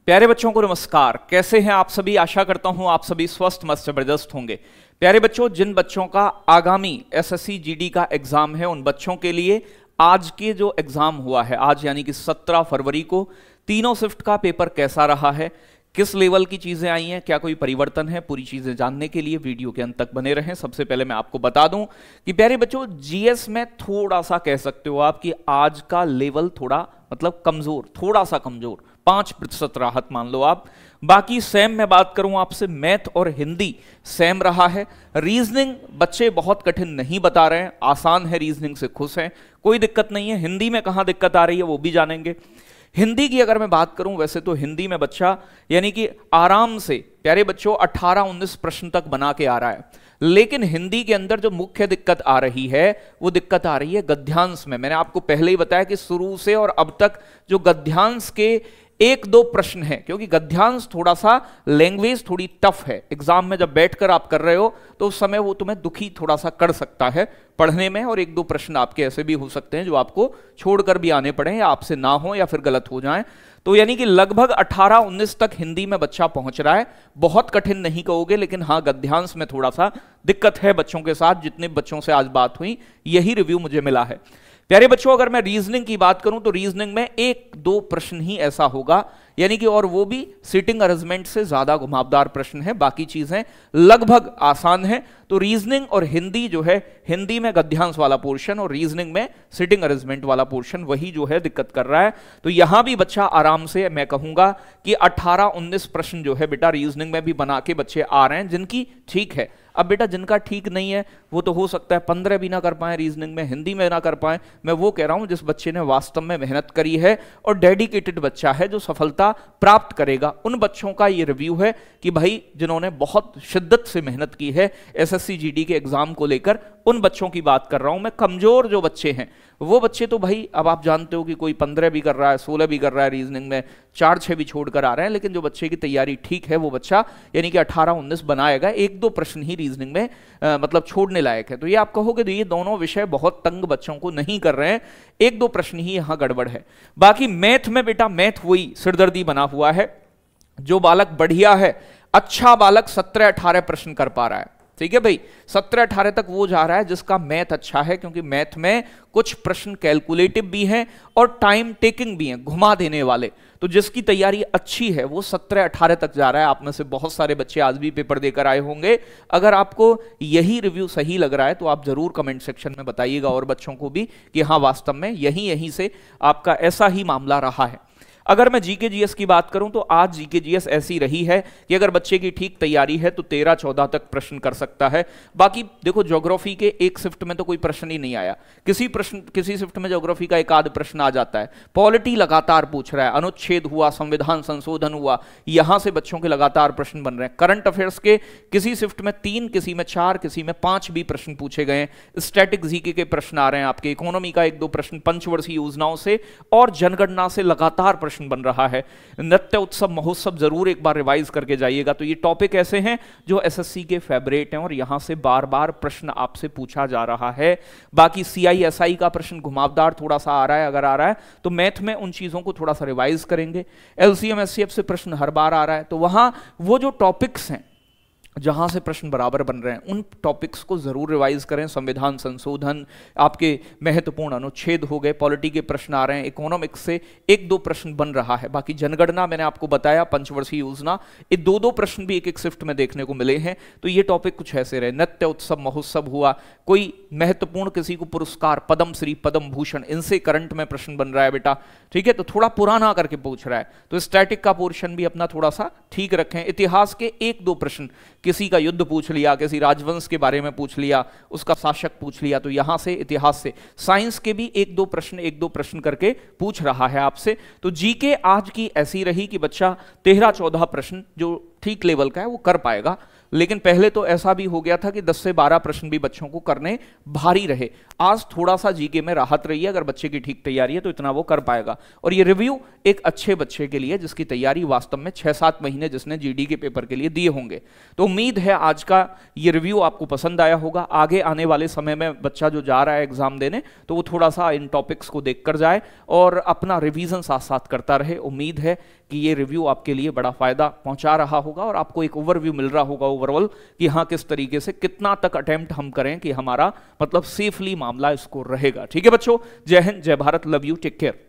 प्यारे बच्चों को नमस्कार। कैसे हैं आप सभी? आशा करता हूं आप सभी स्वस्थ मस्त जबरदस्त होंगे। प्यारे बच्चों, जिन बच्चों का आगामी एसएससी जीडी का एग्जाम है उन बच्चों के लिए आज के जो एग्जाम हुआ है, आज यानी कि 17 फरवरी को, तीनों शिफ्ट का पेपर कैसा रहा है, किस लेवल की चीजें आई हैं, क्या कोई परिवर्तन है, पूरी चीजें जानने के लिए वीडियो के अंत तक बने रहें। सबसे पहले मैं आपको बता दूं कि प्यारे बच्चों, जीएस में थोड़ा सा कह सकते हो आप कि आज का लेवल थोड़ा मतलब कमजोर, थोड़ा सा कमजोर, 5% राहत मान लो आप। बाकी सेम मैं बात करूं आपसे, मैथ और हिंदी सेम रहा है। रीजनिंग बच्चे बहुत कठिन नहीं बता रहे हैं, आसान है, रीजनिंग से खुश हैं, कोई दिक्कत नहीं है। हिंदी में कहां दिक्कत आ रही है वो भी जानेंगे। हिंदी की अगर मैं बात करूं, वैसे तो हिंदी में बच्चा यानी कि आराम से प्यारे बच्चों 18-19 प्रश्न तक बना के आ रहा है, लेकिन हिंदी के अंदर जो मुख्य दिक्कत आ रही है वो दिक्कत आ रही है गद्यांश में। मैंने आपको पहले ही बताया कि शुरू से और अब तक जो गद्यांश के 1-2 प्रश्न है, क्योंकि गद्यांश थोड़ा सा लैंग्वेज थोड़ी टफ है, एग्जाम में जब बैठकर आप कर रहे हो तो उस समय वो तुम्हें दुखी थोड़ा सा कर सकता है पढ़ने में, और 1-2 प्रश्न आपके ऐसे भी हो सकते हैं जो आपको छोड़कर भी आने पड़े या आपसे ना हो या फिर गलत हो जाएं। तो यानी कि लगभग 18-19 तक हिंदी में बच्चा पहुंच रहा है। बहुत कठिन नहीं कहोगे, लेकिन हाँ गद्यांश में थोड़ा सा दिक्कत है बच्चों के साथ। जितने बच्चों से आज बात हुई यही रिव्यू मुझे मिला है। प्यारे बच्चों, अगर मैं रीजनिंग की बात करूं तो रीजनिंग में 1-2 प्रश्न ही ऐसा होगा, यानी कि, और वो भी सीटिंग अरेंजमेंट से ज्यादा घुमावदार प्रश्न है, बाकी चीजें लगभग आसान है। तो रीजनिंग और हिंदी जो है, हिंदी में गद्यांश वाला पोर्शन और रीजनिंग में सीटिंग अरेंजमेंट वाला पोर्शन, वही जो है दिक्कत कर रहा है। तो यहां भी बच्चा आराम से, मैं कहूंगा कि 18-19 प्रश्न जो है बेटा रीजनिंग में भी बना के बच्चे आ रहे हैं, जिनकी ठीक है। अब बेटा जिनका ठीक नहीं है वो तो हो सकता है 15 भी ना कर पाए रीजनिंग में, हिंदी में ना कर पाए। मैं वो कह रहा हूं जिस बच्चे ने वास्तव में मेहनत करी है और डेडिकेटेड बच्चा है जो सफलता प्राप्त करेगा, उन बच्चों का ये रिव्यू है कि भाई जिन्होंने बहुत शिद्दत से मेहनत की है एसएससी जीडी के एग्जाम को लेकर, उन बच्चों की बात कर रहा हूं मैं। कमजोर जो बच्चे हैं वो बच्चे तो भाई अब आप जानते हो कि कोई 15 भी कर रहा है, 16 भी कर रहा है रीजनिंग में, 4-6 भी छोड़कर आ रहे हैं, लेकिन जो बच्चे की तैयारी ठीक है वो बच्चा यानी कि 18-19 बनाएगा। 1-2 प्रश्न ही रीजनिंग में मतलब छोड़ने लायक है। तो ये आप कहोगे तो ये दोनों विषय बहुत तंग बच्चों को नहीं कर रहे हैं, 1-2 प्रश्न ही यहां गड़बड़ है। बाकी मैथ में बेटा, मैथ वही सिरदर्दी बना हुआ है। जो बालक बढ़िया है, अच्छा बालक 17-18 प्रश्न कर पा रहा है, ठीक है भाई, 17-18 तक वो जा रहा है जिसका मैथ अच्छा है, क्योंकि मैथ में कुछ प्रश्न कैलकुलेटिव भी हैं और टाइम टेकिंग भी हैं, घुमा देने वाले। तो जिसकी तैयारी अच्छी है वो 17-18 तक जा रहा है। आप में से बहुत सारे बच्चे आज भी पेपर देकर आए होंगे। अगर आपको यही रिव्यू सही लग रहा है तो आप जरूर कमेंट सेक्शन में बताइएगा और बच्चों को भी कि हाँ वास्तव में यहीं से आपका ऐसा ही मामला रहा है। अगर मैं जीके जीएस की बात करूं तो आज जीके जीएस ऐसी रही है कि अगर बच्चे की ठीक तैयारी है तो 13-14 तक प्रश्न कर सकता है। बाकी देखो, ज्योग्राफी के एक शिफ्ट में तो कोई प्रश्न ही नहीं आया, किसी शिफ्ट में ज्योग्राफी का एक आध प्रश्न आ जाता है। पॉलिटी लगातार पूछ रहा है, अनुच्छेद हुआ, संविधान संशोधन हुआ, यहां से बच्चों के लगातार प्रश्न बन रहे हैं। करंट अफेयर्स के किसी शिफ्ट में 3, किसी में 4, किसी में 5 भी प्रश्न पूछे गए हैं। स्टैटिक जीके के प्रश्न आ रहे हैं आपके, इकोनॉमी का 1-2 प्रश्न पंचवर्षीय योजनाओं से और जनगणना से लगातार प्रश्न बन रहा है। नृत्य उत्सव महोत्सव जरूर एक बार रिवाइज करके जाइएगा। तो ये टॉपिक ऐसे हैं जो एसएससी के फेवरेट हैं और यहां से बार बार प्रश्न आपसे पूछा जा रहा है। बाकी सीआईएसआई का प्रश्न घुमावदार थोड़ा सा आ रहा है, अगर आ रहा है तो मैथ में उन चीजों को थोड़ा सा रिवाइज करेंगे। एलसीएम एससीएफ से प्रश्न हर बार आ रहा है, तो वहां वो जो टॉपिक्स हैं जहां से प्रश्न बराबर बन रहे हैं उन टॉपिक्स को जरूर रिवाइज करें। संविधान संशोधन, आपके महत्वपूर्ण अनुच्छेद हो गए, पॉलिटी के प्रश्न आ रहे हैं, इकोनॉमिक्स से 1-2 प्रश्न बन रहा है। बाकी जनगणना मैंने आपको बताया, पंचवर्षीय योजना, ये 2-2 प्रश्न भी एक शिफ्ट में देखने को मिले हैं। तो ये टॉपिक कुछ ऐसे रहे। नृत्य उत्सव महोत्सव हुआ, कोई महत्वपूर्ण किसी को पुरस्कार, पद्म श्री, पद्म भूषण, इनसे करंट में प्रश्न बन रहा है बेटा, ठीक है, तो थोड़ा पुराना करके पूछ रहा है। तो स्टैटिक का पोर्शन भी अपना थोड़ा सा ठीक रखें। इतिहास के 1-2 प्रश्न, किसी का युद्ध पूछ लिया, किसी राजवंश के बारे में पूछ लिया, उसका शासक पूछ लिया, तो यहां से इतिहास से। साइंस के भी 1-2 प्रश्न करके पूछ रहा है आपसे। तो जीके आज की ऐसी रही कि बच्चा 13-14 प्रश्न जो ठीक लेवल का है वो कर पाएगा। लेकिन पहले तो ऐसा भी हो गया था कि 10 से 12 प्रश्न भी बच्चों को करने भारी रहे। आज थोड़ा सा जीके में राहत रही है, अगर बच्चे की ठीक तैयारी है तो इतना वो कर पाएगा। और ये रिव्यू एक अच्छे बच्चे के लिए जिसकी तैयारी वास्तव में 6-7 महीने जिसने जीडी के पेपर के लिए दिए होंगे। तो उम्मीद है आज का ये रिव्यू आपको पसंद आया होगा। आगे आने वाले समय में बच्चा जो जा रहा है एग्जाम देने तो वो थोड़ा सा इन टॉपिक्स को देख कर जाए और अपना रिवीजन साथ साथ करता रहे। उम्मीद है कि ये रिव्यू आपके लिए बड़ा फायदा पहुंचा रहा होगा और आपको एक ओवरव्यू मिल रहा होगा ओवरऑल कि हाँ किस तरीके से कितना तक अटेम्प्ट हम करें कि हमारा मतलब सेफली मामला इसको रहेगा। ठीक है बच्चों, जय हिंद, जय Bharat, love you, take care.